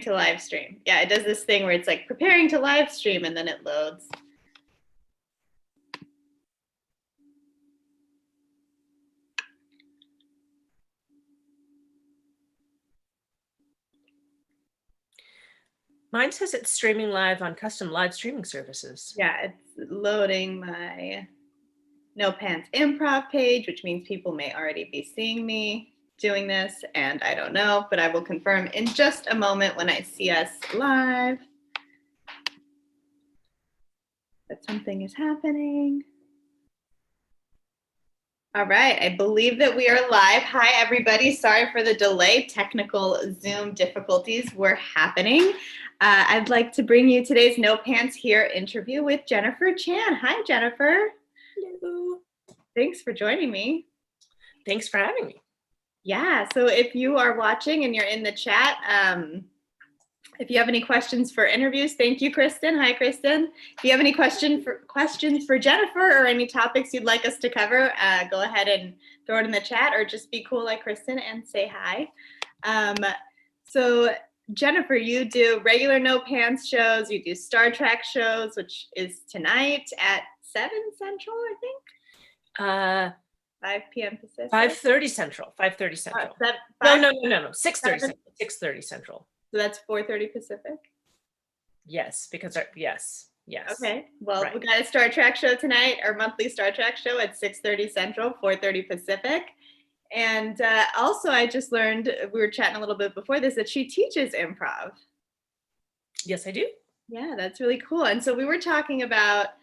to live stream. Yeah, it does this thing where it's like preparing to live stream and then it loads. Mine says it's streaming live on custom live streaming services. Yeah, it's loading my NoPants Improv page, which means people may already be seeing me doing this, and I don't know, but I will confirm in just a moment when I see us live that something is happening. All right, I believe that we are live. Hi, everybody. Sorry for the delay. Technical Zoom difficulties were happening. I'd like to bring you today's No Pants Here interview with Jennifer Chan. Hi, Jennifer. Hello. Thanks for joining me. Thanks for having me. Yeah, so if you are watching and you're in the chat, if you have any questions for interviews, thank you, Kristen. Hi, Kristen. If you have any questions for Jennifer or any topics you'd like us to cover, go ahead and throw it in the chat or just be cool like Kristen and say hi. So Jennifer, you do regular No Pants shows, you do Star Trek shows, which is tonight at 7 Central, I think. 5 p.m. Pacific. 5:30 Central. 5:30 Central. No. 6:30 Central. 6:30 Central. So that's 4:30 Pacific? Yes, because yes. Okay, well, right. We got a Star Trek show tonight, our monthly Star Trek show at 6:30 Central, 4:30 Pacific. And also, I just learned, we were chatting a little bit before this, that she teaches improv. Yes, I do. Yeah, that's really cool. And so we were talking about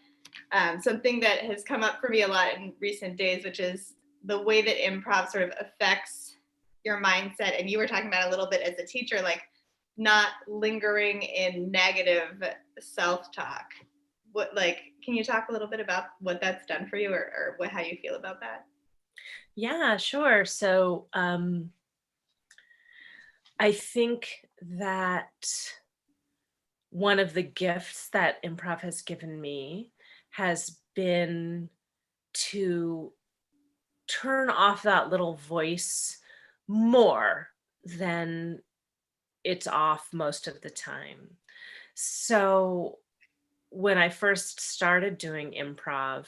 something that has come up for me a lot in recent days, which is the way that improv sort of affects your mindset. And you were talking about a little bit as a teacher, like not lingering in negative self-talk. Can you talk a little bit about what that's done for you or how you feel about that? Yeah, sure. So I think that one of the gifts that improv has given me has been to turn off that little voice more than it's off most of the time. So when I first started doing improv,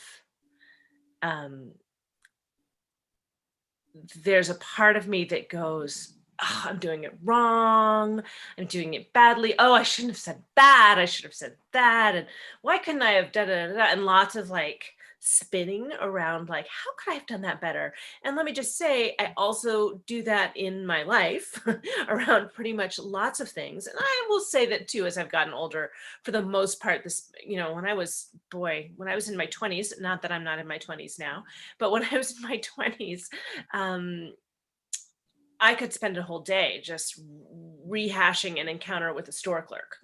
there's a part of me that goes, oh, I'm doing it wrong. I'm doing it badly. Oh, I shouldn't have said that. I should have said that. And why couldn't I have done it? And lots of like spinning around, like, how could I have done that better? And let me just say, I also do that in my life around pretty much lots of things. And I will say that too, as I've gotten older, for the most part, this, when I was in my 20s, not that I'm not in my 20s now, but when I was in my 20s, I could spend a whole day just rehashing an encounter with a store clerk.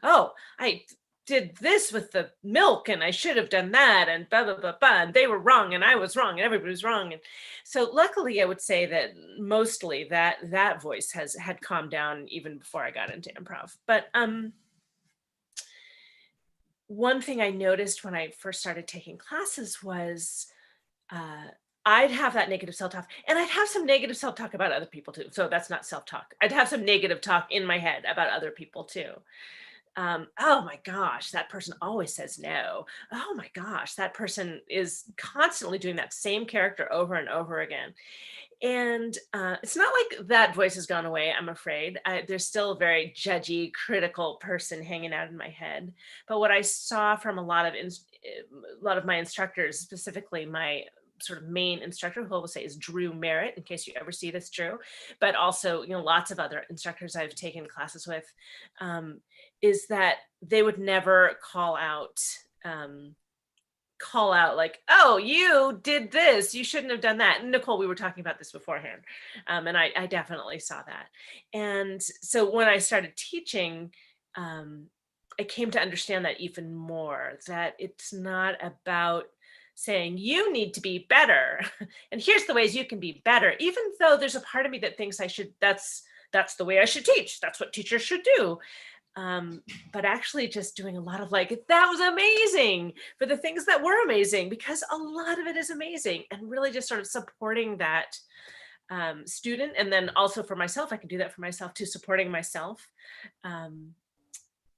Oh, I did this with the milk and I should have done that and blah, blah, blah, blah. And they were wrong and I was wrong and everybody was wrong. And so luckily I would say that mostly that voice had calmed down even before I got into improv. But one thing I noticed when I first started taking classes was I'd have that negative self-talk and I'd have some negative self-talk about other people too. So that's not self-talk. I'd have some negative talk in my head about other people too. Oh my gosh, that person always says no. Oh my gosh, that person is constantly doing that same character over and over again. And it's not like that voice has gone away, I'm afraid. There's still a very judgy, critical person hanging out in my head. But what I saw from a lot of my instructors, specifically my sort of main instructor, who I will say is Drew Merritt, in case you ever see this, Drew, but also, lots of other instructors I've taken classes with, is that they would never call out like, oh, you did this, you shouldn't have done that. And Nicole, we were talking about this beforehand. And I definitely saw that. And so when I started teaching, I came to understand that even more, that it's not about saying you need to be better and here's the ways you can be better, even though there's a part of me that thinks that's the way I should teach, that's what teachers should do, but actually just doing a lot of like, that was amazing, for the things that were amazing, because a lot of it is amazing, and really just sort of supporting that student. And then also for myself, I can do that for myself too. Supporting myself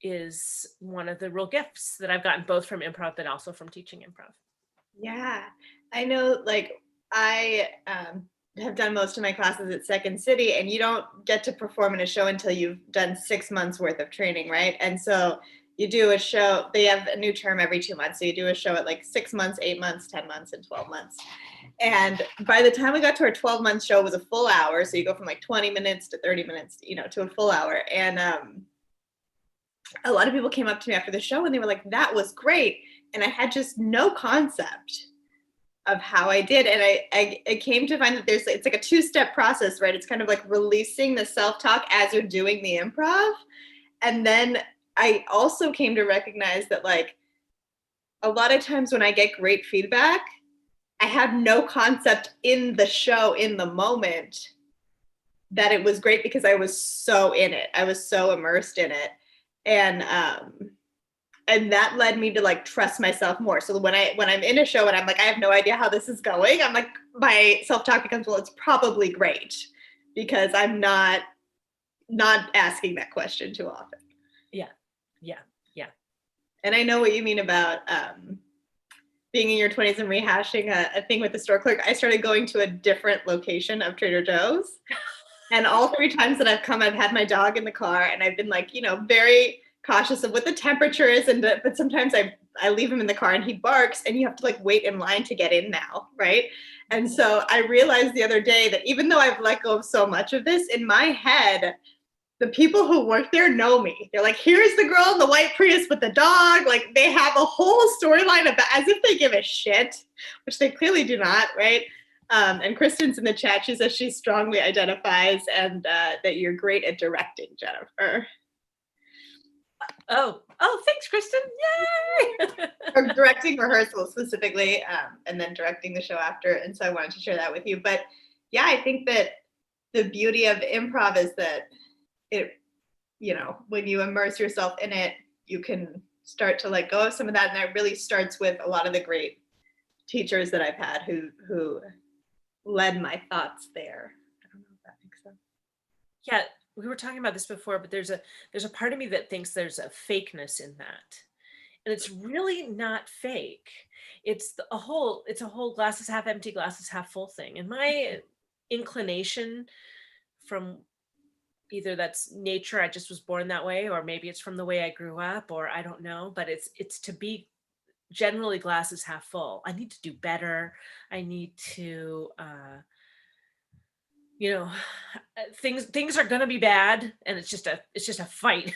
is one of the real gifts that I've gotten, both from improv, but also from teaching improv. Yeah, I know, like, I have done most of my classes at Second City, and you don't get to perform in a show until you've done 6 months worth of training, right? And so you do a show, they have a new term every 2 months. So you do a show at like 6 months, 8 months, 10 months, and 12 months. And by the time we got to our 12-month show, it was a full hour. So you go from like 20 minutes to 30 minutes, to a full hour. And a lot of people came up to me after the show and they were like, that was great. And I had just no concept of how I did. And I came to find that it's like a 2-step process, right? It's kind of like releasing the self-talk as you're doing the improv. And then I also came to recognize that, like, a lot of times when I get great feedback, I have no concept in the show, in the moment, that it was great because I was so in it. I was so immersed in it. And that led me to like trust myself more. So when I'm in a show and I'm like, I have no idea how this is going, I'm like, my self-talk becomes, well, it's probably great because I'm not asking that question too often. Yeah. And I know what you mean about being in your 20s and rehashing a thing with the store clerk. I started going to a different location of Trader Joe's. And all 3 times that I've come, I've had my dog in the car and I've been like, very cautious of what the temperature is. But sometimes I leave him in the car and he barks and you have to like wait in line to get in now, right? And so I realized the other day that even though I've let go of so much of this, in my head, the people who work there know me. They're like, here's the girl in the white Prius with the dog. Like, they have a whole storyline about, as if they give a shit, which they clearly do not, right? And Kristen's in the chat. She says she strongly identifies and that you're great at directing, Jennifer. Oh, thanks, Kristen. Yay! Or directing rehearsal specifically, and then directing the show after. And so I wanted to share that with you. But yeah, I think that the beauty of improv is that it, when you immerse yourself in it, you can start to let go of some of that. And that really starts with a lot of the great teachers that I've had who led my thoughts there. I don't know if that makes sense. Yeah, we were talking about this before, but there's a part of me that thinks there's a fakeness in that. And it's really not fake. It's a whole glasses half empty, glasses half full thing. And my inclination, from either that's nature, I just was born that way, or maybe it's from the way I grew up, or I don't know, but it's to be generally glasses half full. I need to do better. I need to things are going to be bad, and it's just a fight.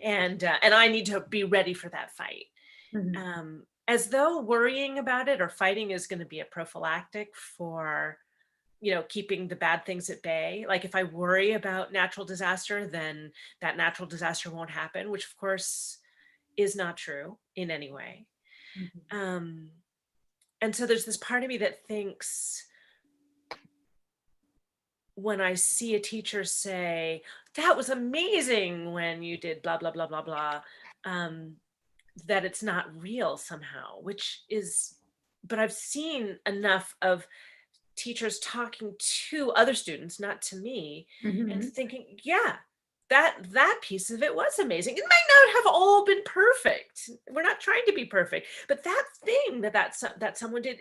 and I need to be ready for that fight. Mm-hmm. As though worrying about it or fighting is going to be a prophylactic for keeping the bad things at bay. Like, if I worry about natural disaster, then that natural disaster won't happen, which of course is not true in any way. Mm-hmm. And so there's this part of me that thinks, when I see a teacher say, that was amazing when you did blah, blah, blah, blah, blah, that it's not real somehow, but I've seen enough of teachers talking to other students, not to me, Mm-hmm. and thinking, yeah, that piece of it was amazing. It might not have all been perfect. We're not trying to be perfect, but that thing that someone did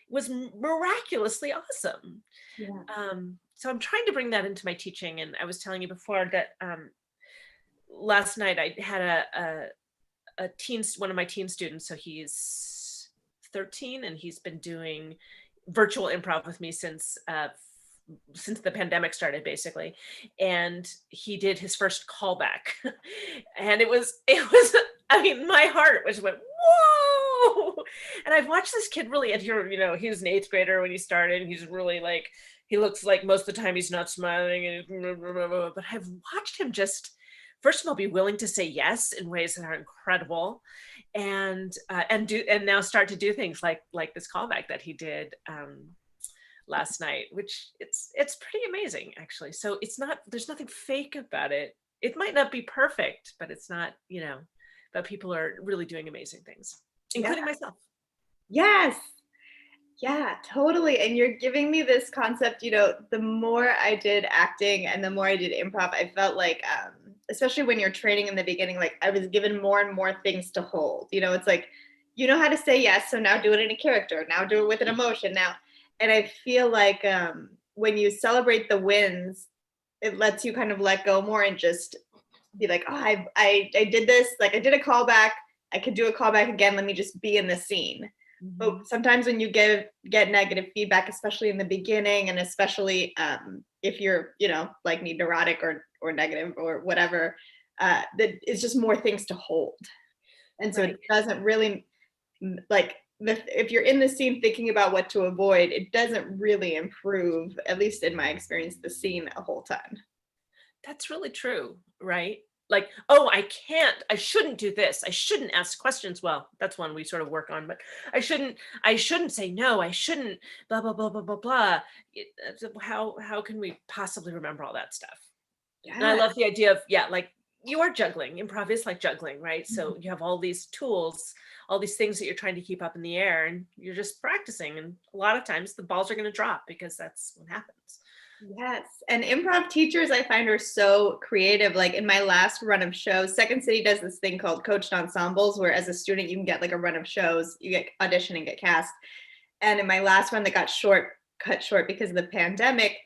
was miraculously awesome. Yeah. So I'm trying to bring that into my teaching. And I was telling you before that last night I had one of my teen students. So he's 13 and he's been doing virtual improv with me since the pandemic started, basically. And he did his first callback and it was I mean, my heart went whoa. And I've watched this kid really adhere. He was an 8th grader when he started, and he's really like, he looks like most of the time he's not smiling, but I've watched him just, first of all, be willing to say yes in ways that are incredible, and now start to do things like this callback that he did last night, which it's pretty amazing, actually. So there's nothing fake about it. It might not be perfect, but it's not, but people are really doing amazing things, including myself. Yes. Yeah, totally. And you're giving me this concept, the more I did acting and the more I did improv, I felt like, especially when you're training in the beginning, like I was given more and more things to hold. It's like, you know how to say yes. So now do it in a character. Now do it with an emotion. Now, and I feel like when you celebrate the wins, it lets you kind of let go more and just be like, oh, I did this. Like I did a callback. I could do a callback again. Let me just be in the scene. But sometimes when you get negative feedback, especially in the beginning, and especially if you're, like me, neurotic or negative or whatever, that it's just more things to hold. And so Right. it doesn't really like if you're in the scene thinking about what to avoid, it doesn't really improve, at least in my experience, the scene a whole ton. That's really true, right? Like, oh, I shouldn't do this. I shouldn't ask questions. Well, that's one we sort of work on, but I shouldn't say no. I shouldn't blah blah blah blah blah blah. So how can we possibly remember all that stuff? And I Yeah. love the idea of, yeah, like you are juggling. Improv is like juggling, right? So you have all these tools, all these things that you're trying to keep up in the air, and you're just practicing. And a lot of times the balls are going to drop because that's what happens. Yes. And improv teachers I find are so creative. Like in my last run of shows, Second City does this thing called coached ensembles, where as a student you can get like a run of shows, you get audition and get cast. And in my last one that got cut short because of the pandemic,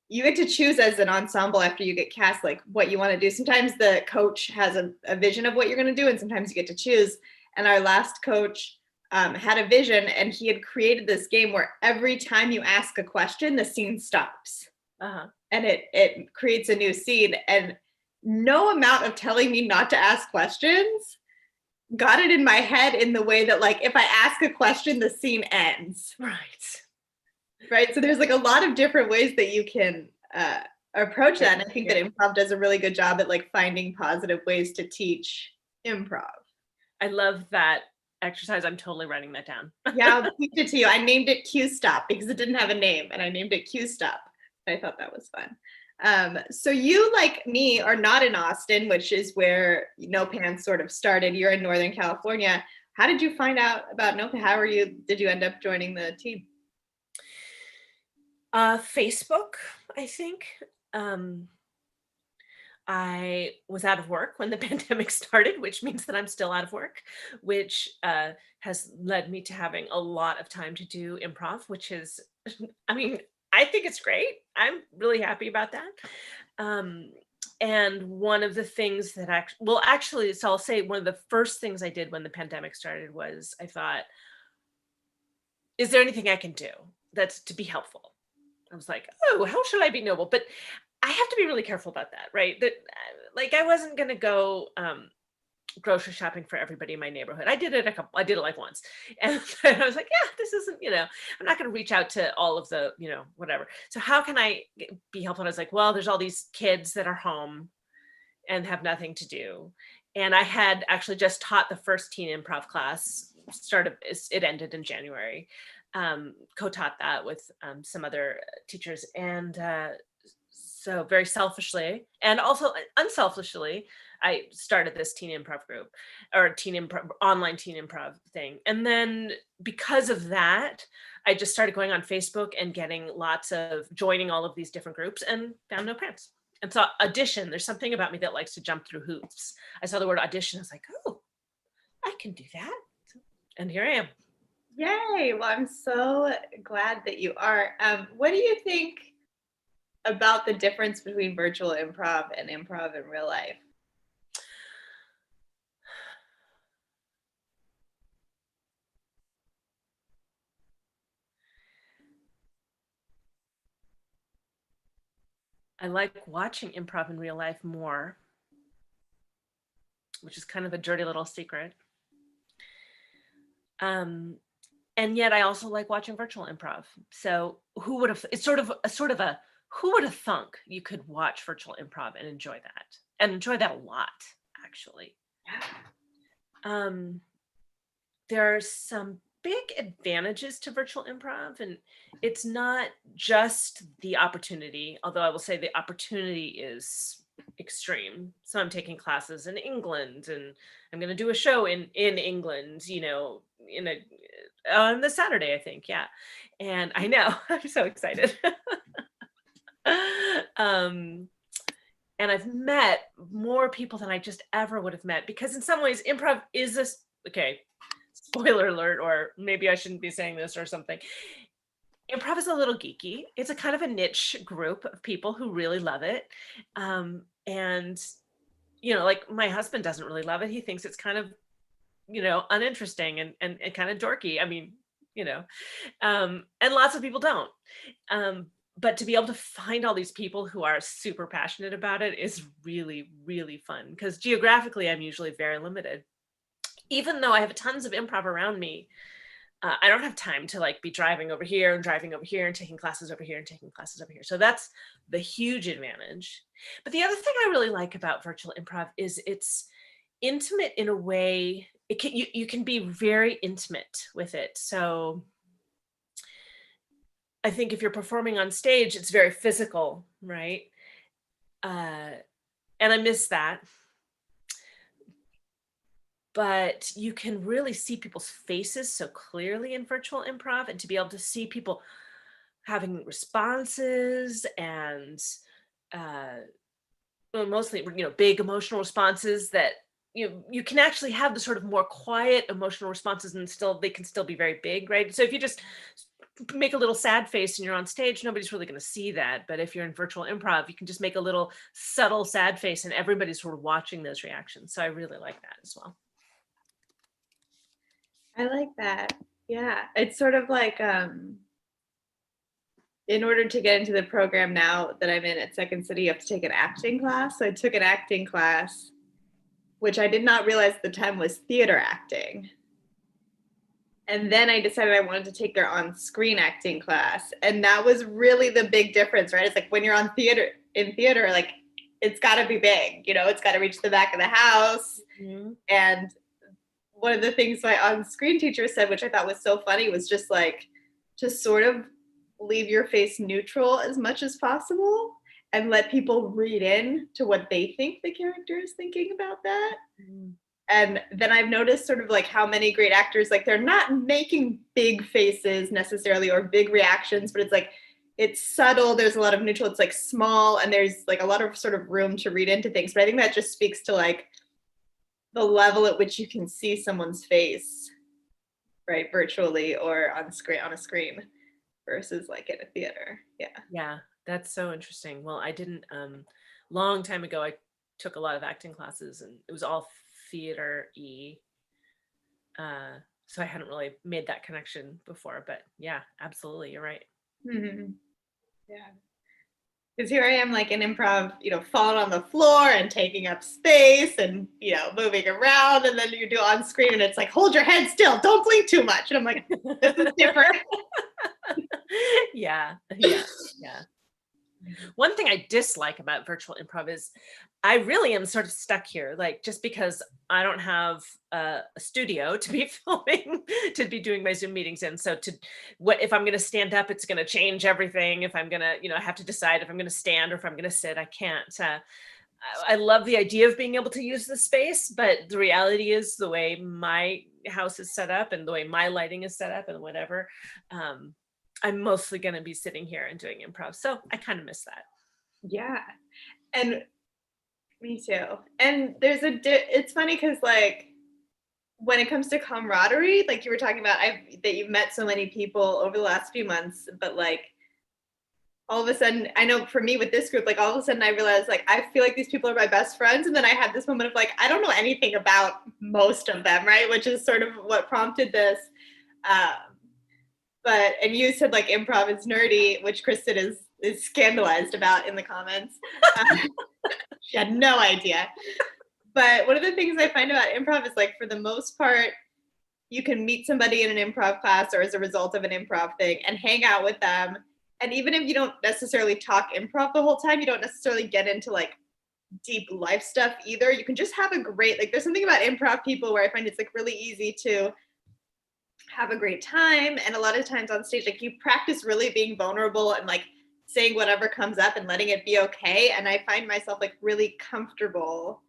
you get to choose as an ensemble after you get cast, like what you want to do. Sometimes the coach has a vision of what you're going to do, and sometimes you get to choose. And our last coach had a vision, and he had created this game where every time you ask a question, the scene stops. Uh-huh. And it creates a new scene. And no amount of telling me not to ask questions got it in my head in the way that, like, if I ask a question, the scene ends. Right. Right. So there's like a lot of different ways that you can approach that. And I think Yeah. that improv does a really good job at like finding positive ways to teach improv. I love that exercise. I'm totally writing that down. Yeah, I'll teach it to you. I named it Q Stop because it didn't have a name, and I named it Q Stop. I thought that was fun. So you, like me, are not in Austin, which is where No Pants sort of started. You're in Northern California. How did you find out about No Pants? Did you end up joining the team? Facebook, I think. Um, I was out of work when the pandemic started, which means that I'm still out of work, which has led me to having a lot of time to do improv, which is, I mean, I think it's great. I'm really happy about that. Um, and one of the things that actually, so I'll say one of the first things I did when the pandemic started was I thought, is there anything I can do that's to be helpful? I was like, oh, how should I be noble? But I have to be really careful about that, right? That like I wasn't gonna go grocery shopping for everybody in my neighborhood. I did it like once. And I was like, yeah, this isn't, I'm not gonna reach out to all of the, whatever. So how can I be helpful? And I was like, well, there's all these kids that are home and have nothing to do. And I had actually just taught the first teen improv class. It ended in January. Co-taught that with some other teachers, and so very selfishly and also unselfishly, I started this teen improv group or online teen improv thing. And then because of that, I just started going on Facebook and getting joining all of these different groups and found No Pants. And so audition, there's something about me that likes to jump through hoops. I saw the word audition. I was like, oh, I can do that. And here I am. Yay. Well, I'm so glad that you are. What do you think about the difference between virtual improv and improv in real life? I like watching improv in real life more, which is kind of a dirty little secret. And yet I also like watching virtual improv. So it's sort of a who would have thunk you could watch virtual improv and enjoy that a lot, actually. There are some big advantages to virtual improv, and it's not just the opportunity, although I will say the opportunity is extreme. So I'm taking classes in England, and I'm going to do a show in England, in a on the Saturday, I think. Yeah. And I know, I'm so excited. um, and I've met more people than I just ever would have met, because in some ways improv is this, okay, spoiler alert, or maybe I shouldn't be saying this or something. Improv is a little geeky. It's a kind of a niche group of people who really love it. And like my husband doesn't really love it. He thinks it's kind of, uninteresting and kind of dorky. I mean, and lots of people don't. But to be able to find all these people who are super passionate about it is really, really fun, because geographically, I'm usually very limited. Even though I have tons of improv around me, I don't have time to like be driving over here and driving over here and taking classes over here and taking classes over here. So that's the huge advantage. But the other thing I really like about virtual improv is it's intimate in a way. You can be very intimate with it. So I think if you're performing on stage, it's very physical, right? And I miss that. But you can really see people's faces so clearly in virtual improv, and to be able to see people having responses and well, mostly big emotional responses that you can actually have the sort of more quiet emotional responses, and still they can still be very big, right? So if you just make a little sad face and you're on stage, nobody's really going to see that. But if you're in virtual improv, you can just make a little subtle sad face and everybody's sort of watching those reactions. So I really like that as well. I like that. Yeah. It's sort of like in order to get into the program now that I'm in at Second City, you have to take an acting class. So I took an acting class, which I did not realize at the time was theater acting. And then I decided I wanted to take their on-screen acting class. And that was really the big difference, right? It's like when you're in theater, like it's got to be big, it's got to reach the back of the house. Mm-hmm. And one of the things my on-screen teacher said, which I thought was so funny, was just like to sort of leave your face neutral as much as possible and let people read in to what they think the character is thinking about that. Mm-hmm. And then I've noticed sort of like how many great actors, like they're not making big faces necessarily or big reactions, but it's like, it's subtle. There's a lot of neutral. It's like small. And there's like a lot of sort of room to read into things. But I think that just speaks to like the level at which you can see someone's face, right? Virtually or on a screen versus like in a theater. Yeah. Yeah. That's so interesting. Well, I didn't, long time ago, I took a lot of acting classes and it was all theater-y. So I hadn't really made that connection before, but yeah, absolutely. You're right. Mm-hmm. Yeah. Because here I am like in improv, falling on the floor and taking up space and, moving around. And then you do on screen and it's like, hold your head still, don't blink too much. And I'm like, this is different. Yeah. One thing I dislike about virtual improv is I really am sort of stuck here, like just because I don't have a studio to be filming, to be doing my Zoom meetings in. So if I'm going to stand up, it's going to change everything. If I'm going to, I have to decide if I'm going to stand or if I'm going to sit. I can't. I love the idea of being able to use the space, but the reality is the way my house is set up and the way my lighting is set up and whatever, I'm mostly going to be sitting here and doing improv. So I kind of miss that. Yeah. And me too. And there's it's funny because like when it comes to camaraderie, like you were talking about, that you've met so many people over the last few months, but like all of a sudden, I know for me with this group, like all of a sudden I realized like, I feel like these people are my best friends. And then I had this moment of like, I don't know anything about most of them, right? Which is sort of what prompted this. And you said like improv is nerdy, which Kristen is scandalized about in the comments. She had no idea. But one of the things I find about improv is like, for the most part, you can meet somebody in an improv class or as a result of an improv thing and hang out with them. And even if you don't necessarily talk improv the whole time, you don't necessarily get into like deep life stuff either. You can just have a great, like there's something about improv people where I find it's like really easy to have a great time. And a lot of times on stage, like you practice really being vulnerable and like saying whatever comes up and letting it be okay. And I find myself like really comfortable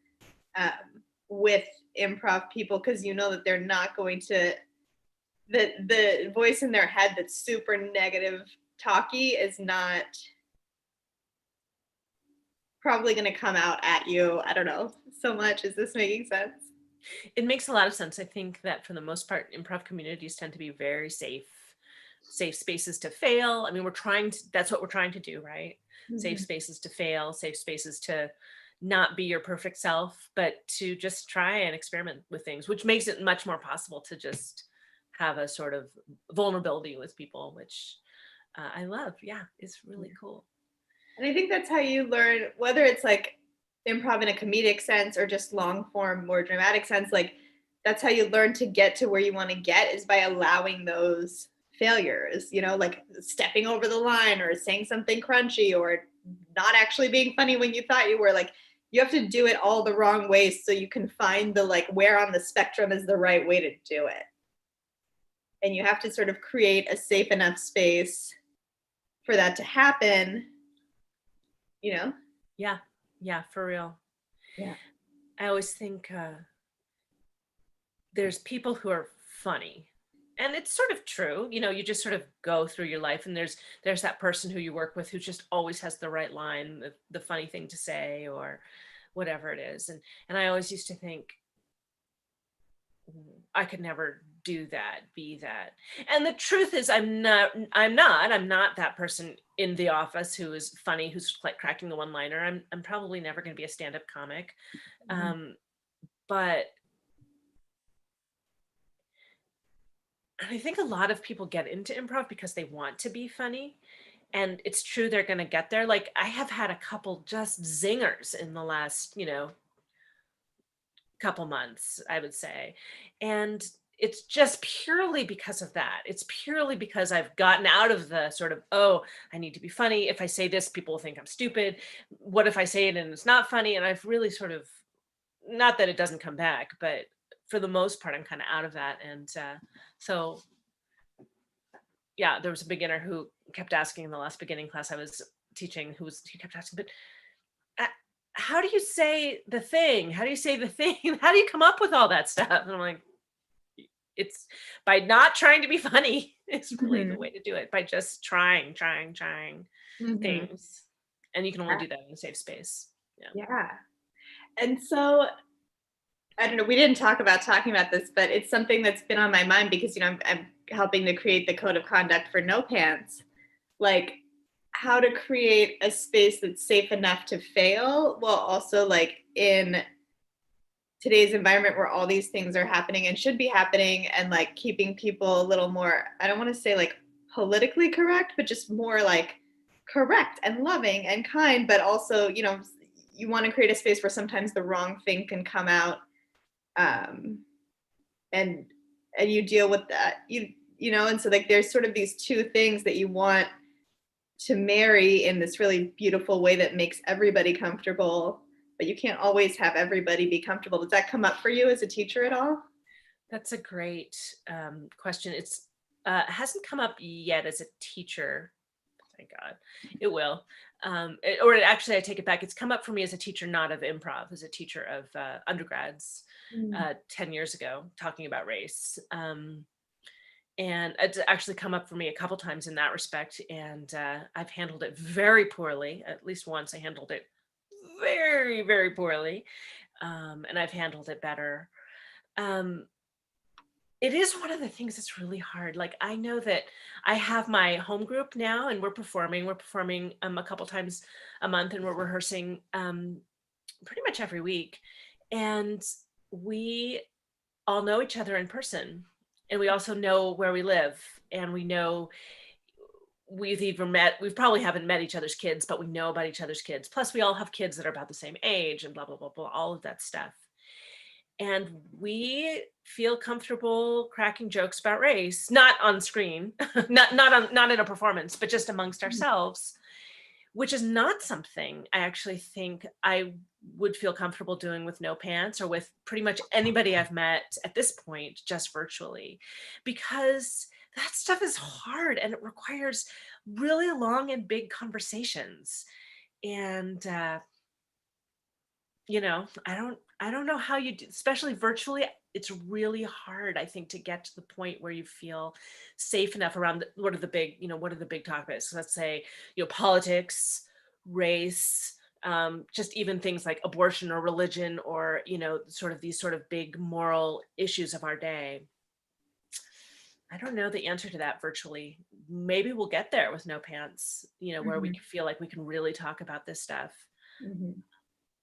with improv people because that they're not going to the voice in their head that's super negative talky is not probably going to come out at you, I don't know, so much. Is this making sense? It makes a lot of sense. I think that for the most part, improv communities tend to be very safe spaces to fail. I mean, that's what we're trying to do, right? Safe Mhm. spaces to fail, safe spaces to not be your perfect self, but to just try and experiment with things, which makes it much more possible to just have a sort of vulnerability with people, which I love. Yeah, it's really cool. And I think that's how you learn, whether it's like improv in a comedic sense or just long form, more dramatic sense, like that's how you learn to get to where you want to get is by allowing those failures, you know, like stepping over the line or saying something crunchy or not actually being funny when you thought you were. Like you have to do it all the wrong ways so you can find the like where on the spectrum is the right way to do it. And you have to sort of create a safe enough space for that to happen, you know? Yeah, yeah, for real. Yeah. I always think there's people who are funny, and it's sort of true. You just sort of go through your life and there's that person who you work with who just always has the right line, the funny thing to say, or whatever it is. And I always used to think, I could never do that, be that. And the truth is, I'm not that person in the office who is funny, who's like cracking the one liner. I'm probably never going to be a stand-up comic. Mhm. But I think a lot of people get into improv because they want to be funny. And it's true, they're going to get there. Like, I have had a couple just zingers in the last, couple months, I would say. And it's just purely because of that. It's purely because I've gotten out of the sort of, oh, I need to be funny. If I say this, people will think I'm stupid. What if I say it and it's not funny? And I've really sort of, not that it doesn't come back, but for the most part, I'm kind of out of that. And so yeah, there was a beginner who kept asking in the last beginning class I was teaching, he kept asking, but uh, how do you say the thing? How do you say the thing? How do you come up with all that stuff? And I'm like, it's by not trying to be funny is really the Mhm. way to do it, by just trying Mhm. things. And you can only Yeah. do that in a safe space. Yeah. Yeah. And so I don't know, we didn't talk about talking about this, but it's something that's been on my mind because, I'm helping to create the code of conduct for No Pants. Like how to create a space that's safe enough to fail while also like in today's environment where all these things are happening and should be happening and like keeping people a little more, I don't want to say like politically correct, but just more like correct and loving and kind, but also, you want to create a space where sometimes the wrong thing can come out, um, and you deal with that, and so like there's sort of these two things that you want to marry in this really beautiful way that makes everybody comfortable, but you can't always have everybody be comfortable. Does that come up for you as a teacher at all? That's a great question. It's hasn't come up yet as a teacher. Thank God. It will. Actually, I take it back. It's come up for me as a teacher, not of improv, as a teacher of undergrads Mm. 10 years ago, talking about race. And it's actually come up for me a couple times in that respect. And I've handled it very poorly. At least once I handled it very, very poorly. And I've handled it better. Um, it is one of the things that's really hard. Like, I know that I have my home group now and we're performing a couple times a month, and we're rehearsing pretty much every week. And we all know each other in person, and we also know where we live, and we know we've probably haven't met each other's kids, but we know about each other's kids. Plus we all have kids that are about the same age and blah, blah, blah, blah, all of that stuff. And we feel comfortable cracking jokes about race, not on screen, not in a performance, but just amongst ourselves, which is not something I actually think I would feel comfortable doing with No Pants or with pretty much anybody I've met at this point, just virtually, because that stuff is hard and it requires really long and big conversations. And I don't know how you do, especially virtually. It's really hard, I think, to get to the point where you feel safe enough around what are the big topics? Let's say, politics, race, just even things like abortion or religion, or, sort of these sort of big moral issues of our day. I don't know the answer to that virtually. Maybe we'll get there with No Pants, where we Mhm. feel like we can really talk about this stuff. Mhm.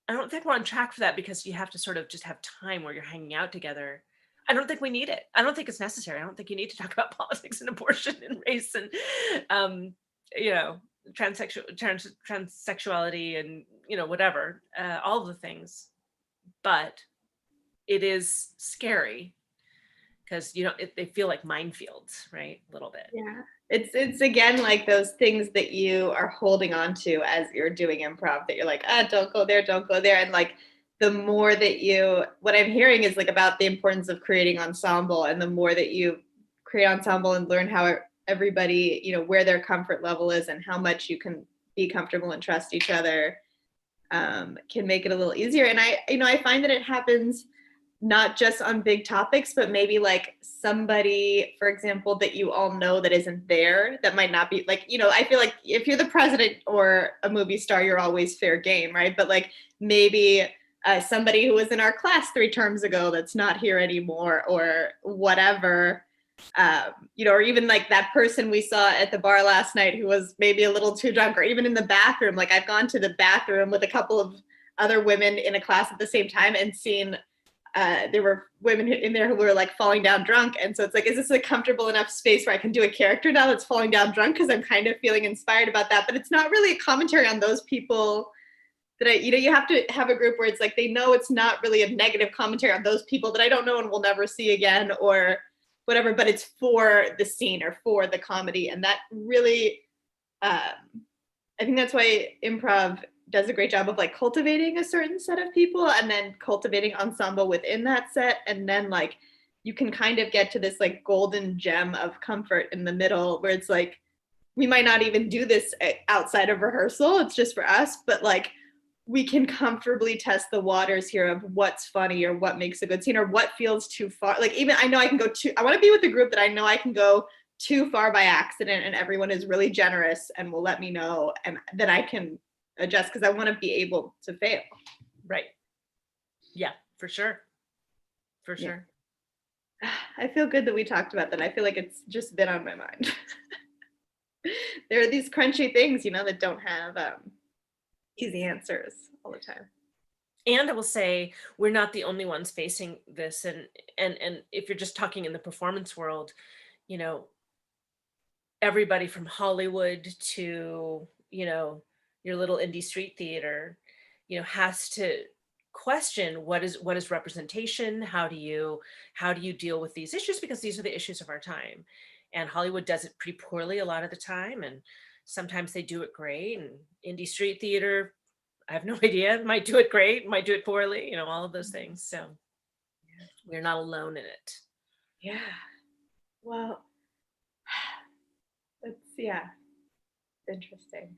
I don't think we're on track for that, because you have to sort of just have time where you're hanging out together. I don't think we need it. I don't think it's necessary. I don't think you need to talk about politics and abortion and race and, um, you know, transsexuality and, whatever, all of the things. But it is scary because, they feel like minefields, right? A little bit. Yeah. It's again like those things that you are holding on to as you're doing improv that you're like, don't go there, don't go there. And like the more that what I'm hearing is like about the importance of creating ensemble, and the more that you create ensemble and learn how everybody, where their comfort level is and how much you can be comfortable and trust each other, can make it a little easier. And I find that it happens not just on big topics, but maybe like somebody, for example, that you all know that isn't there, that might not be like, I feel like if you're the president or a movie star, you're always fair game, right? But like maybe somebody who was in our class 3 terms ago that's not here anymore or whatever, or even like that person we saw at the bar last night who was maybe a little too drunk, or even in the bathroom. Like I've gone to the bathroom with a couple of other women in a class at the same time and seen there were women in there who were like falling down drunk. And so it's like, is this a comfortable enough space where I can do a character now that's falling down drunk? Because I'm kind of feeling inspired about that. But it's not really a commentary on those people that you have to have a group where it's like they know it's not really a negative commentary on those people that I don't know and will never see again or whatever, but it's for the scene or for the comedy. And that really, I think that's why improv does a great job of like cultivating a certain set of people and then cultivating ensemble within that set. And then like you can kind of get to this like golden gem of comfort in the middle where it's like, we might not even do this outside of rehearsal. It's just for us, but like we can comfortably test the waters here of what's funny or what makes a good scene or what feels too far. Like even I know I can go too, I want to be with a group that I know I can go too far by accident and everyone is really generous and will let me know and that I can adjust because I want to be able to fail. Right. Yeah, for sure. For Yeah. sure. I feel good that we talked about that. I feel like it's just been on my mind. There are these crunchy things, that don't have easy answers all the time. And I will say we're not the only ones facing this. And if you're just talking in the performance world, you know, everybody from Hollywood to, your little indie street theater, has to question what is representation. How do you deal with these issues, because these are the issues of our time. And Hollywood does it pretty poorly a lot of the time, and sometimes they do it great. And indie street theater, I have no idea, might do it great, might do it poorly, all of those things. So we're not alone in it. Yeah. Well, yeah, interesting.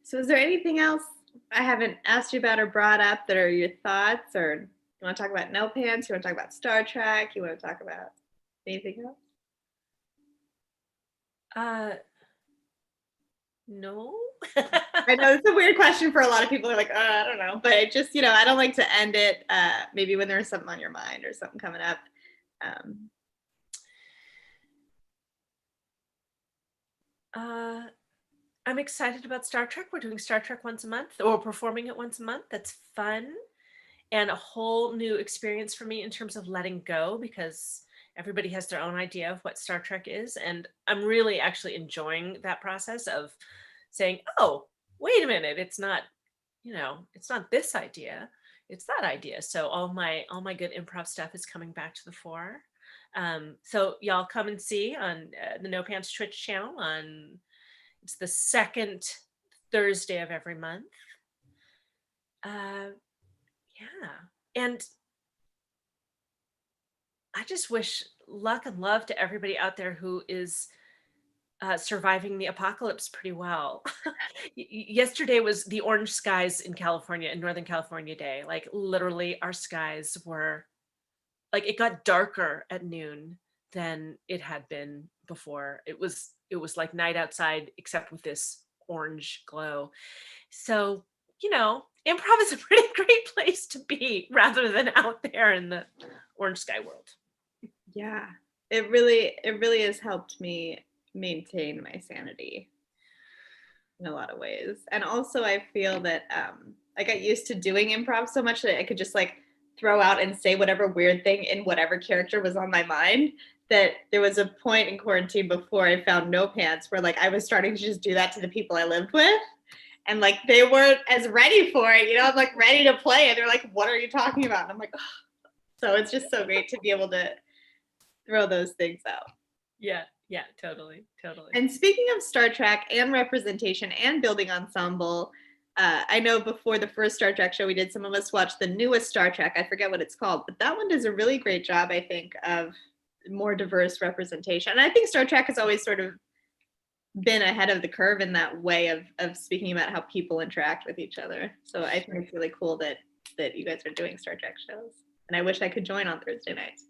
So is there anything else I haven't asked you about or brought up that are your thoughts, or you want to talk about No Pants? You want to talk about Star Trek? You want to talk about anything else? uh no. I know it's a weird question for a lot of people. They're like, I don't know. But it just, I don't like to end it maybe when there's something on your mind or something coming up. Um, I'm excited about Star Trek. We're doing Star Trek once a month, or performing it once a month. That's fun and a whole new experience for me in terms of letting go, because everybody has their own idea of what Star Trek is. And I'm really actually enjoying that process of saying, oh, wait a minute, it's not this idea, it's that idea. So all my good improv stuff is coming back to the fore. So y'all come and see on the No Pants Twitch channel. It's the second Thursday of every month. Uh, yeah. And I just wish luck and love to everybody out there who is surviving the apocalypse pretty well. Yesterday was the orange skies in California, in Northern California day. Like literally our skies were like it got darker at noon than it had been before. It was like night outside except with this orange glow. So, improv is a pretty great place to be rather than out there in the orange sky world. Yeah, it really has helped me maintain my sanity in a lot of ways. And also I feel that I got used to doing improv so much that I could just like throw out and say whatever weird thing in whatever character was on my mind, that there was a point in quarantine before I found NoPants where like I was starting to just do that to the people I lived with. And like they weren't as ready for it, I'm like ready to play. And they're like, what are you talking about? And I'm like, oh. So it's just so great to be able to throw those things out. Yeah, yeah, totally, totally. And speaking of Star Trek and representation and building ensemble, I know before the first Star Trek show we did, some of us watched the newest Star Trek. I forget what it's called, but that one does a really great job, I think, of more diverse representation. And I think Star Trek has always sort of been ahead of the curve in that way of speaking about how people interact with each other. So I think it's really cool that you guys are doing Star Trek shows. And I wish I could join on Thursday nights.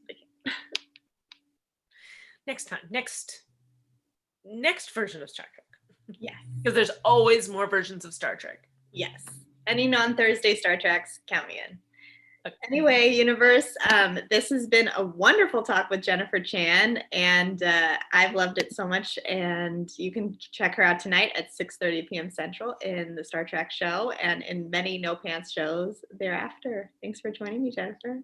Next time, next version of Star Trek. Yes. Because there's always more versions of Star Trek. Yes. Any non-Thursday Star Treks, count me in. Okay. Anyway, universe, this has been a wonderful talk with Jennifer Chan, and I've loved it so much. And you can check her out tonight at 6:30 p.m. Central in the Star Trek show and in many No Pants shows thereafter. Thanks for joining me, Jennifer.